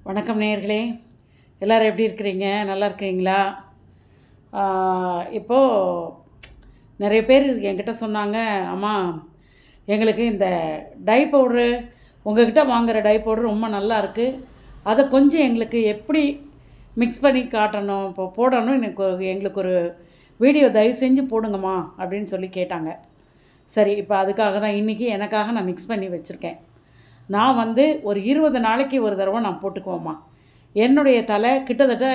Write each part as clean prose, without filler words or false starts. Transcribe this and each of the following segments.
வணக்கம் நேயர்களே, எல்லோரும் எப்படி இருக்கிறீங்க? நல்லா இருக்கிறீங்களா? இப்போது நிறைய பேர் என்கிட்ட சொன்னாங்க, அம்மா எங்களுக்கு இந்த டை பவுட்ரு உங்கள்கிட்ட வாங்குகிற டை பவுட்ரு ரொம்ப நல்லா இருக்குது, அதை கொஞ்சம் எங்களுக்கு எப்படி மிக்ஸ் பண்ணி காட்டணும், இப்போ போடணும், எங்களுக்கு ஒரு வீடியோ தயவு செஞ்சு போடுங்கம்மா அப்படின்னு சொல்லி கேட்டாங்க. சரி, இப்போ அதுக்காக தான் இன்றைக்கி எனக்காக நான் மிக்ஸ் பண்ணி வச்சுருக்கேன். நான் ஒரு 20 நாளைக்கு ஒரு தடவை நான் போட்டுக்குவோம்மா. என்னுடைய தலை கிட்டத்தட்ட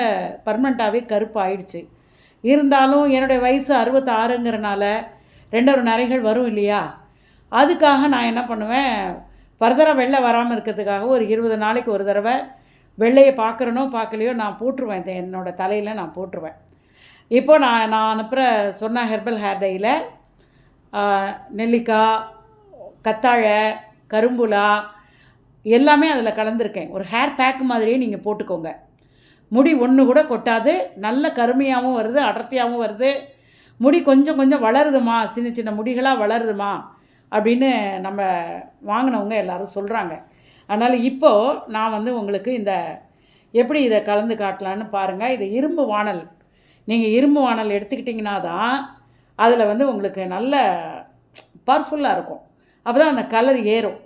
பர்மனெண்ட்டாகவே கருப்பு ஆயிடுச்சு. இருந்தாலும் என்னுடைய வயசு 66ங்கிறனால 2 நரைகள் வரும் இல்லையா, அதுக்காக நான் என்ன பண்ணுவேன், ஃபர்தராக வெள்ளை வராமல் இருக்கிறதுக்காக ஒரு 20 நாளைக்கு ஒரு தடவை வெள்ளையை பார்க்குறனோ பார்க்கலையோ நான் போட்டுருவேன், என்னோடய தலையில் நான் போட்டுருவேன். இப்போது நான் அனுப்புகிற சொன்ன ஹெர்பல் ஹேர் டையில் நெல்லிக்காய், கத்தாழை, கரும்புலா எல்லாமே அதில் கலந்துருக்கேன். ஒரு ஹேர் பேக் மாதிரியே நீங்கள் போட்டுக்கோங்க. முடி ஒன்று கூட கொட்டாது, நல்ல கருமையாகவும் வருது, அடர்த்தியாகவும் வருது. முடி கொஞ்சம் கொஞ்சம் வளருதுமா, சின்ன சின்ன முடிகளாக வளருதுமா அப்படின்னு நம்ம வாங்கினவங்க எல்லோரும் சொல்கிறாங்க. அதனால் இப்போது நான் உங்களுக்கு இந்த எப்படி இதை கலந்து காட்டலான்னு பாருங்கள். இது இரும்பு வாணல். நீங்கள் இரும்பு வாணல் எடுத்துக்கிட்டிங்கன்னா தான் அதில் உங்களுக்கு நல்ல பவர்ஃபுல்லாக இருக்கும். அப்போ தான் அந்த கலர் ஏறும்.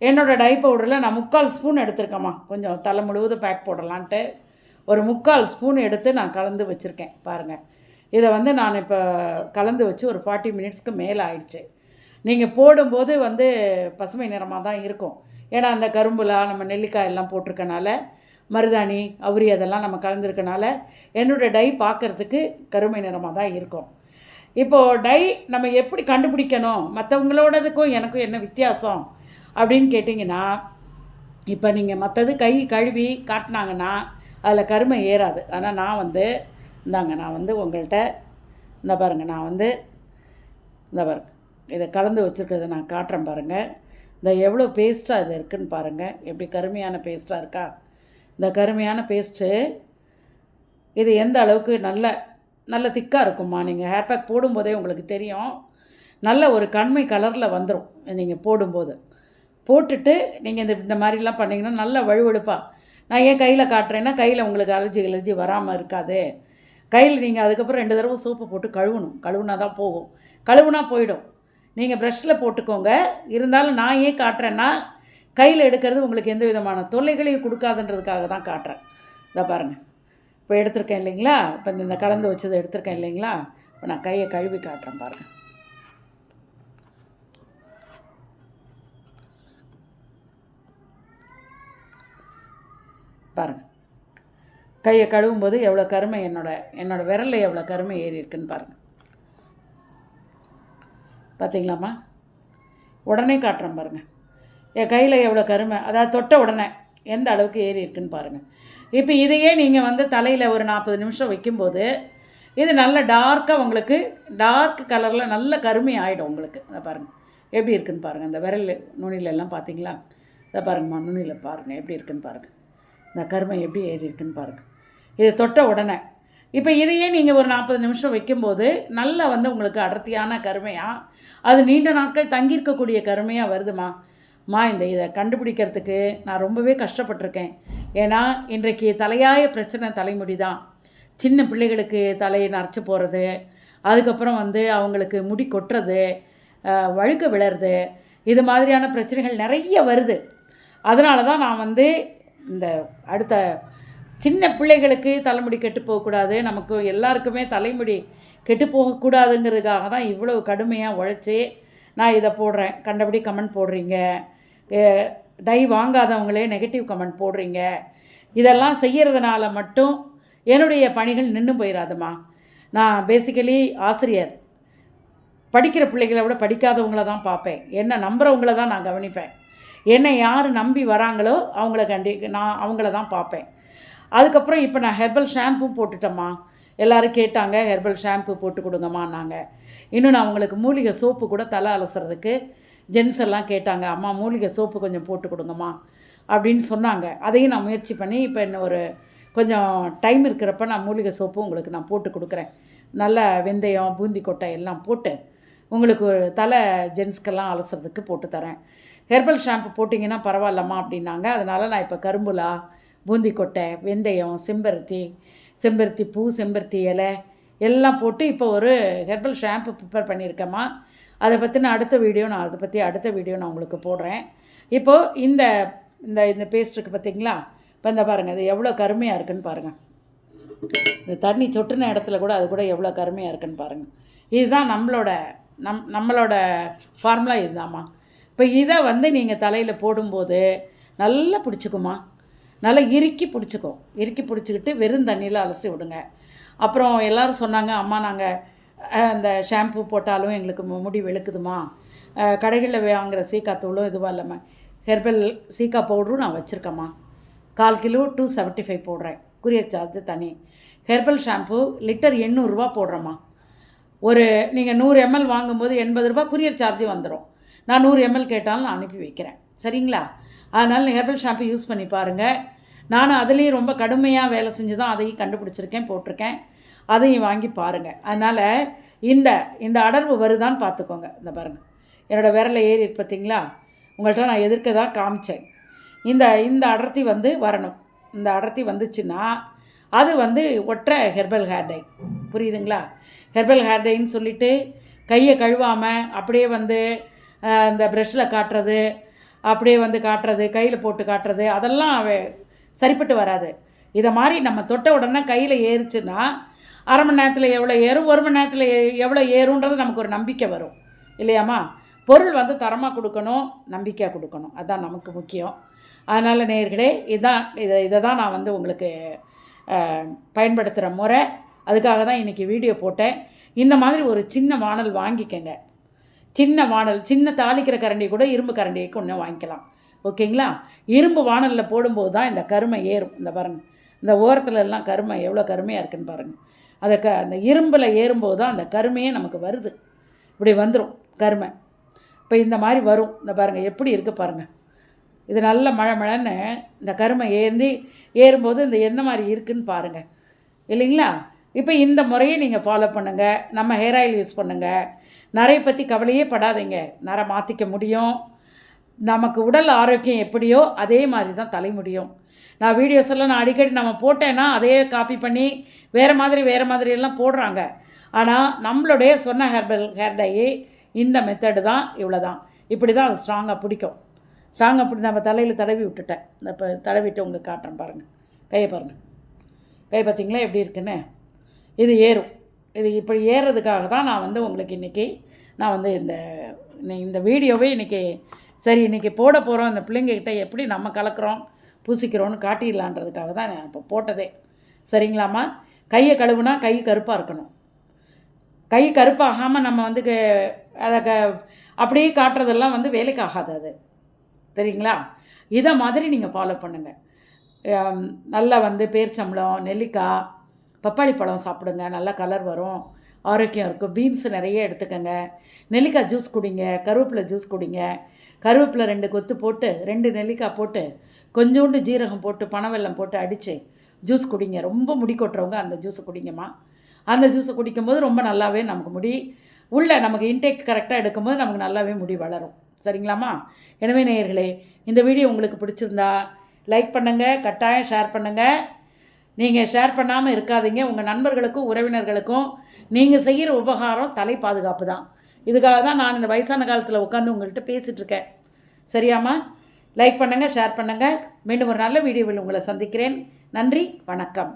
என்னோடய டை பவுடரில் நான் 3/4 ஸ்பூன் எடுத்துருக்கேம்மா. கொஞ்சம் தலை முழுவதும் பேக் போடலான்ட்டு ஒரு 3/4 ஸ்பூன் எடுத்து நான் கலந்து வச்சுருக்கேன். பாருங்கள், இதை நான் இப்போ கலந்து வச்சு ஒரு 40 மினிட்ஸ்க்கு மேலே ஆயிடுச்சு. நீங்கள் போடும்போது பசுமை நிறமாக தான் இருக்கும். ஏன்னா அந்த கரும்புலா, நம்ம நெல்லிக்காய் எல்லாம் போட்டிருக்கனால, மருதாணி, அவுரி அதெல்லாம் நம்ம கலந்துருக்கனால என்னோடய டை பார்க்குறதுக்கு கருமை நிறமாக தான் இருக்கும். இப்போது டை நம்ம எப்படி கண்டுபிடிக்கணும், மற்றவங்களோடதுக்கும் எனக்கும் என்ன வித்தியாசம் அப்படின்னு கேட்டிங்கன்னா, இப்போ நீங்கள் மற்றது கை கழுவி காட்டினாங்கன்னா அதில் கருமை ஏறாது. ஆனால் நான் இந்தாங்க, நான் உங்கள்கிட்ட இந்த பாருங்கள், நான் இந்த பாருங்கள், இதை கலந்து வச்சுருக்கிறத நான் காட்டுறேன் பாருங்கள். இந்த எவ்வளோ பேஸ்ட்டாக இது இருக்குதுன்னு பாருங்கள், எப்படி கருமையான பேஸ்ட்டாக இருக்கா. இந்த கருமையான பேஸ்ட்டு இது எந்த அளவுக்கு நல்ல திக்காக இருக்குமா. நீங்கள் ஹேர் பேக் போடும்போதே உங்களுக்கு தெரியும், நல்ல ஒரு கண்மை கலரில் வந்துடும். நீங்கள் போட்டுட்டு நீங்கள் இந்த மாதிரிலாம் பண்ணிங்கன்னா நல்லா வழுவழுப்பாக. நான் ஏன் கையில் காட்டுறேன்னா, கையில் உங்களுக்கு அலர்ஜி வராமல் இருக்காது. கையில் நீங்கள் அதுக்கப்புறம் 2 தடவை சோப்பு போட்டு கழுவுனா தான் போகும். கழுவுனா போயிடும். நீங்கள் ப்ரஷ்ஷில் போட்டுக்கோங்க. இருந்தாலும் நான் ஏன் காட்டுறேன்னா, கையில் எடுக்கிறது உங்களுக்கு எந்த விதமான தொல்லைகளையும் கொடுக்காதுன்றதுக்காக தான் காட்டுறேன். இதை பாருங்கள், இப்போ எடுத்திருக்கேன் இல்லைங்களா, இப்போ இந்த கலந்து வச்சதை எடுத்திருக்கேன் இல்லைங்களா, இப்போ நான் கையை கழுவி காட்டுறேன் பாருங்கள். பாருங்கள், கையை கழுவும்போது எவ்வளோ கருமை, என்னோடய விரலில் எவ்வளோ கருமை ஏறி இருக்குன்னு பாருங்கள். பார்த்தீங்களாம்மா, உடனே காட்டுறேன் பாருங்கள், என் கையில் எவ்வளோ கருமை, அதாவது தொட்ட உடனே எந்த அளவுக்கு ஏறி இருக்குன்னு பாருங்கள். இப்போ இதையே நீங்கள் தலையில் ஒரு 40 நிமிஷம் வைக்கும்போது இது நல்ல டார்க்காக உங்களுக்கு டார்க் கலரில் நல்ல கருமை ஆகிடும் உங்களுக்கு. அதை பாருங்கள் எப்படி இருக்குன்னு பாருங்கள். இந்த விரல் நுனிலெல்லாம் பார்த்தீங்களா, இதை பாருங்கம்மா, நுனியில் பாருங்கள் எப்படி இருக்குன்னு பாருங்கள். இந்த கருமை எப்படி ஏறி இருக்குன்னு பாருங்கள். இது தொட்ட உடனே இப்போ இதையே நீங்கள் ஒரு 40 நிமிஷம் வைக்கும்போது நல்லா உங்களுக்கு அடர்த்தியான கருமையாக, அது நீண்ட நாட்கள் தங்கியிருக்கக்கூடிய கருமையாக வருதுமா. இதை கண்டுபிடிக்கிறதுக்கு நான் ரொம்பவே கஷ்டப்பட்டிருக்கேன். ஏன்னா இன்றைக்கு தலையாய பிரச்சனை தலைமுடி தான். சின்ன பிள்ளைகளுக்கு தலையை நரைச்சி போகிறது, அதுக்கப்புறம் அவங்களுக்கு முடி கொட்டுறது, வழுக்க விழறது, இது மாதிரியான பிரச்சனைகள் நிறைய வருது. அதனால தான் நான் இந்த அடுத்த சின்ன பிள்ளைகளுக்கு தலைமுடி கெட்டு போகக்கூடாது, நமக்கு எல்லாருக்குமே தலைமுடி கெட்டு போகக்கூடாதுங்கிறதுக்காக தான் இவ்வளோ கடுமையாக உழைச்சி நான் இதை போடுறேன். கண்டபடி கமெண்ட் போடுறீங்க, டை வாங்காதவங்களே நெகட்டிவ் கமெண்ட் போடுறீங்க. இதெல்லாம் செய்கிறதுனால மட்டும் என்னுடைய பணிகள் நின்று போயிடாதுமா. நான் பேசிக்கலி ஆசிரியர். படிக்கிற பிள்ளைகளை விட படிக்காதவங்கள தான் பார்ப்பேன். என்ன நம்புகிறவங்கள தான் நான் கவனிப்பேன். என்னை யார் நம்பி வராங்களோ நான் அவங்கள தான் பார்ப்பேன். அதுக்கப்புறம் இப்போ நான் ஹெர்பல் ஷாம்பு போட்டுட்டேம்மா. எல்லோரும் கேட்டாங்க, ஹெர்பல் ஷாம்பு போட்டு கொடுங்கம்மான்னாங்க. இன்னும் நான் அவங்களுக்கு மூலிகை சோப்பு கூட தலை அலசுறதுக்கு ஜென்ஸ் எல்லாம் கேட்டாங்க, அம்மா மூலிகை சோப்பு கொஞ்சம் போட்டு கொடுங்கம்மா அப்படின்னு சொன்னாங்க. அதையும் நான் முயற்சி பண்ணி இப்போ என்ன ஒரு கொஞ்சம் டைம் இருக்கிறப்ப நான் மூலிகை சோப்பு உங்களுக்கு நான் போட்டு கொடுக்குறேன். நல்ல வெந்தயம், பூந்தி கொட்டை எல்லாம் போட்டு உங்களுக்கு ஒரு தலை ஜென்ஸ்க்கெல்லாம் அலசுறதுக்கு போட்டு தரேன். ஹெர்பல் ஷாம்பு போட்டிங்கன்னா பரவாயில்லம்மா அப்படின்னாங்க. அதனால் நான் இப்போ கரும்புலா, பூந்தி கொட்டை, வெந்தயம், செம்பருத்தி பூ, செம்பருத்தி இலை எல்லாம் போட்டு இப்போ ஒரு ஹெர்பல் ஷாம்பு ப்ரிப்பேர் பண்ணியிருக்கேம்மா. அதை பற்றின அடுத்த வீடியோ நான் உங்களுக்கு போடுறேன். இப்போது இந்த இந்த இந்த பேஸ்ட் இருக்குது பார்த்தீங்களா? இப்போ இந்த பாருங்கள், இது எவ்வளோ கருமையாக இருக்குதுன்னு பாருங்கள். இந்த தண்ணி சொட்டுன இடத்துல கூட அது கூட எவ்வளோ கருமையாக இருக்குதுன்னு பாருங்கள். இதுதான் நம்மளோட ஃபார்முலா இதுதாம்மா. இப்போ இதை வந்து நீங்கள் தலையில் போடும்போது நல்லா பிடிச்சிக்குமா, நல்லா இறுக்கி பிடிச்சிக்கிட்டு வெறும் தண்ணியில் அலசி விடுங்க. அப்புறம் எல்லோரும் சொன்னாங்க, அம்மா நாங்கள் அந்த ஷாம்பு போட்டாலும் எங்களுக்கு முடி வெளுக்குதுமா, கடைகளில் வாங்குகிற சீக்கா தூளும் இதுவாக இல்லாமல் ஹெர்பல் சீக்கா பவுடரும் நான் வச்சுருக்கேம்மா. 4 கிலோ 275 போடுறேன், குரியர் சார்ஜ் தனி. ஹெர்பல் ஷாம்பு லிட்டர் 800 ரூபா போடுறேம்மா. நீங்கள் 100 ml வாங்கும்போது 80 ரூபா குரியர் சார்ஜ் வந்துடும். நான் 100 ml கேட்டாலும் நான் அனுப்பி வைக்கிறேன், சரிங்களா? அதனால் ஹெர்பல் ஷாம்பு யூஸ் பண்ணி பாருங்கள். நானும் அதுலேயும் ரொம்ப கடுமையாக வேலை செஞ்சு தான் அதையும் கண்டுபிடிச்சிருக்கேன், போட்டிருக்கேன். அதையும் வாங்கி பாருங்கள். அதனால் இந்த அடர்வு வருதான்னு பார்த்துக்கோங்க. இந்த பாருங்கள், என்னோடய விரலை ஏறி பார்த்தீங்களா? உங்கள்கிட்ட நான் எதிர்க்க தான் காமிச்சேன். இந்த அடர்த்தி வந்து வரணும். இந்த அடர்த்தி வந்துச்சுன்னா அது வந்து ஒற்றை ஹெர்பல் ஹேர் டை, புரியுதுங்களா? ஹெர்பல் ஹேர் டைன்னு சொல்லிவிட்டு கையை கழுவாமல் அப்படியே வந்து இந்த ப்ரெஷ்ஷில் காட்டுறது, அப்படியே வந்து காட்டுறது, கையில் போட்டு காட்டுறது, அதெல்லாம் சரிப்பட்டு வராது. இதை மாதிரி நம்ம தொட்ட உடனே கையில் ஏறுச்சுன்னா அரை மணி நேரத்தில் எவ்வளோ ஏறும், 1 மணி நேரத்தில் எவ்வளோ ஏறுன்றது நமக்கு ஒரு நம்பிக்கை வரும் இல்லையாம்மா? பொருள் வந்து தரமாக கொடுக்கணும், நம்பிக்கையாக கொடுக்கணும், அதுதான் நமக்கு முக்கியம். அதனால் நேயர்களே, இதை தான் நான் வந்து உங்களுக்கு பயன்படுத்துகிற முறை. அதுக்காக தான் இன்றைக்கி வீடியோ போட்டேன். இந்த மாதிரி ஒரு சின்ன வாணல் வாங்கிக்கங்க. சின்ன தாளிக்கிற கரண்டி கூட இரும்பு கரண்டிக்கு ஒன்று வாங்கிக்கலாம், ஓகேங்களா? இரும்பு வாணலில் போடும்போது தான் இந்த கருமை ஏறும். இந்த பாருங்கள், இந்த ஓரத்தில் எல்லாம் கருமை எவ்வளோ கருமையாக இருக்குன்னு பாருங்கள். அந்த இரும்பில் ஏறும்போது தான் அந்த கருமையே நமக்கு வருது. இப்படி வந்துடும் கருமை. இப்போ இந்த மாதிரி வரும். இந்த பாருங்கள் எப்படி இருக்குது பாருங்கள். இது நல்ல மழைன்னு இந்த கருமை ஏறும்போது இந்த என்ன மாதிரி இருக்குதுன்னு பாருங்கள், இல்லைங்களா? இப்போ இந்த முறையை நீங்கள் ஃபாலோ பண்ணுங்கள். நம்ம ஹேர் ஆயில் யூஸ் பண்ணுங்கள். நரை பற்றி கவலையே படாதீங்க, நரை மாற்றிக்க முடியும். நமக்கு உடல் ஆரோக்கியம் எப்படியோ அதே மாதிரி தான் தலைமுடியும். நான் வீடியோஸ் எல்லாம் நான் அடிக்கடி நம்ம போட்டேன்னா அதே காப்பி பண்ணி வேறு மாதிரியெல்லாம் போடுறாங்க. ஆனால் நம்மளுடைய சொன்ன ஹேர் டையே இந்த மெத்தடு தான், இவ்வளோ தான். இப்படி தான் அது ஸ்ட்ராங்காக பிடிக்கும். நம்ம தலையில் தடவி விட்டுட்டேன். இப்போ தடவிட்டு உங்களுக்கு காட்டுறேன் பாருங்கள். கையை பாருங்கள், கை பார்த்திங்களா எப்படி இருக்குன்னு? இது ஏறும். இது இப்படி ஏறுறதுக்காக தான் நான் வந்து உங்களுக்கு இன்றைக்கி நான் வந்து இந்த வீடியோவே இன்றைக்கி போட போகிறோம். இந்த பிள்ளைங்கக்கிட்ட எப்படி நம்ம கலக்கிறோம் பூசிக்கிறோன்னு காட்டிடலான்றதுக்காக தான் நான் இப்போ போட்டதே, சரிங்களாம்மா? கையை கழுவுனா கை கருப்பாக இருக்கணும். கை கருப்பாகாமல் நம்ம வந்து அதை அப்படியே காட்டுறதெல்லாம் வந்து வேலைக்கு ஆகாது, அது சரிங்களா? இதை மாதிரி நீங்கள் ஃபாலோ பண்ணுங்கள். நல்லா வந்து பேரிச்சம்பழம், நெல்லிக்காய், பப்பாளி பழம் சாப்பிடுங்க, நல்லா கலர் வரும், ஆரோக்கியம் இருக்கும். பீன்ஸ் நிறைய எடுத்துக்கங்க. நெல்லிக்காய் ஜூஸ் குடிங்க, கருவேப்பிலை ஜூஸ் குடிங்க. கருவேப்பிலை 2 கொத்து போட்டு 2 நெல்லிக்காய் போட்டு கொஞ்சோண்டு ஜீரகம் போட்டு பனவெல்லம் போட்டு அடித்து ஜூஸ் குடிங்க. ரொம்ப முடி கொட்டுறவங்க அந்த ஜூஸை குடிங்கம்மா. அந்த ஜூஸை குடிக்கும்போது ரொம்ப நல்லாவே நமக்கு நமக்கு இன்டேக் கரெக்டாக எடுக்கும்போது நமக்கு நல்லாவே முடி வளரும், சரிங்களாம்மா? எனவே நேயர்களே, இந்த வீடியோ உங்களுக்கு பிடிச்சிருந்தா லைக் பண்ணுங்கள், கட்டாயம் ஷேர் பண்ணுங்கள். நீங்கள் ஷேர் பண்ணாமல் இருக்காதீங்க. உங்கள் நண்பர்களுக்கும் உறவினர்களுக்கும் நீங்கள் செய்கிற உபகாரம் தலை பாதுகாப்பு தான். இதுக்காக தான் நான் இந்த வயசான காலத்தில் உட்காந்து உங்கள்கிட்ட பேசிகிட்ருக்கேன், சரியாம்மா? லைக் பண்ணுங்கள், ஷேர் பண்ணுங்கள். மீண்டும் ஒரு நல்ல வீடியோவில் உங்களை சந்திக்கிறேன். நன்றி, வணக்கம்.